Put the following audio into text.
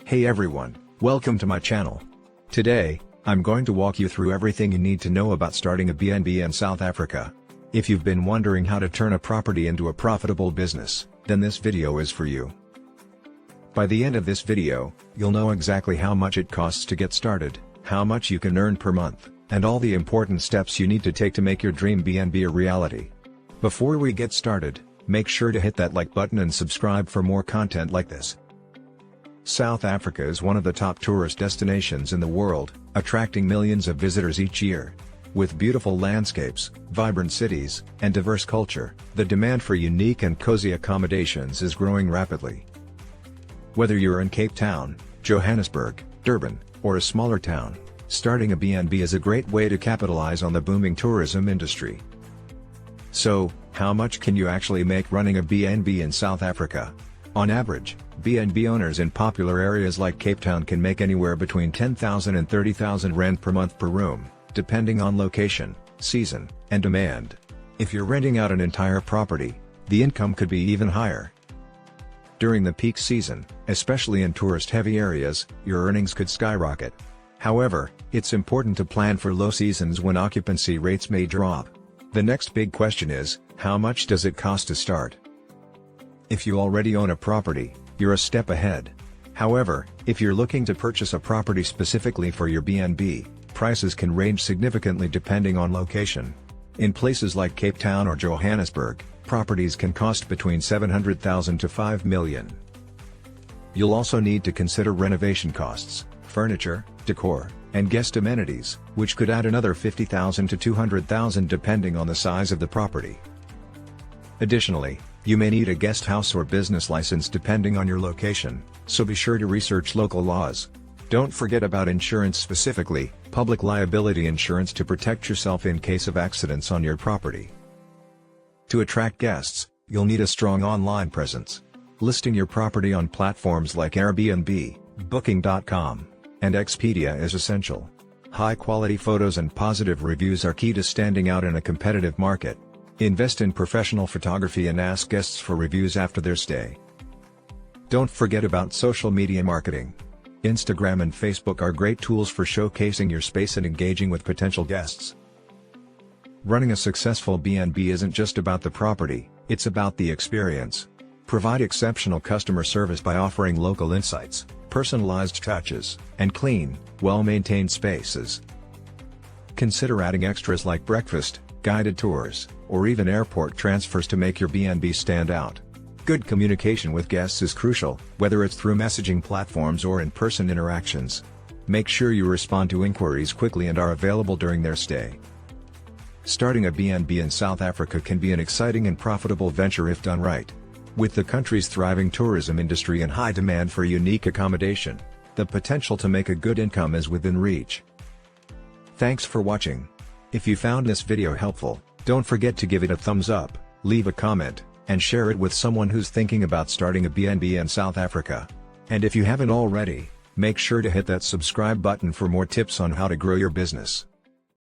Hey everyone, welcome to my channel. Today, I'm going to walk you through everything you need to know about starting a B&B in South Africa. If you've been wondering how to turn a property into a profitable business, then this video is for you. By the end of this video, you'll know exactly how much it costs to get started, how much you can earn per month, and all the important steps you need to take to make your dream B&B a reality. Before we get started, make sure to hit that like button and subscribe for more content like this. South Africa is one of the top tourist destinations in the world, attracting millions of visitors each year. With beautiful landscapes, vibrant cities, and diverse culture, the demand for unique and cozy accommodations is growing rapidly. Whether you're in Cape Town, Johannesburg, Durban, or a smaller town, starting a B&B is a great way to capitalize on the booming tourism industry. So, how much can you actually make running a B&B in South Africa? On average, B&B owners in popular areas like Cape Town can make anywhere between 10,000 and 30,000 rand per month per room, depending on location, season, and demand. If you're renting out an entire property, the income could be even higher. During the peak season, especially in tourist-heavy areas, your earnings could skyrocket. However, it's important to plan for low seasons when occupancy rates may drop. The next big question is, how much does it cost to start? If you already own a property, you're a step ahead. However, if you're looking to purchase a property specifically for your B&B, prices can range significantly depending on location. In places like Cape Town or Johannesburg, properties can cost between 700,000 to 5 million. You'll also need to consider renovation costs, furniture, decor, and guest amenities, which could add another 50,000 to 200,000 depending on the size of the property. Additionally, you may need a guest house or business license depending on your location, so be sure to research local laws. Don't forget about insurance, specifically public liability insurance, to protect yourself in case of accidents on your property. To attract guests, you'll need a strong online presence. Listing your property on platforms like Airbnb, Booking.com, and Expedia is essential. High-quality photos and positive reviews are key to standing out in a competitive market. Invest in professional photography and ask guests for reviews after their stay. Don't forget about social media marketing. Instagram and Facebook are great tools for showcasing your space and engaging with potential guests. Running a successful B&B isn't just about the property, it's about the experience. Provide exceptional customer service by offering local insights, personalized touches, and clean, well-maintained spaces. Consider adding extras like breakfast, guided tours, or even airport transfers to make your B&B stand out. Good communication with guests is crucial, whether it's through messaging platforms or in-person interactions. Make sure you respond to inquiries quickly and are available during their stay. Starting a B&B in South Africa can be an exciting and profitable venture if done right. With the country's thriving tourism industry and high demand for unique accommodation, the potential to make a good income is within reach. Thanks for watching. If you found this video helpful, don't forget to give it a thumbs up, leave a comment, and share it with someone who's thinking about starting a B&B in South Africa. And if you haven't already, make sure to hit that subscribe button for more tips on how to grow your business.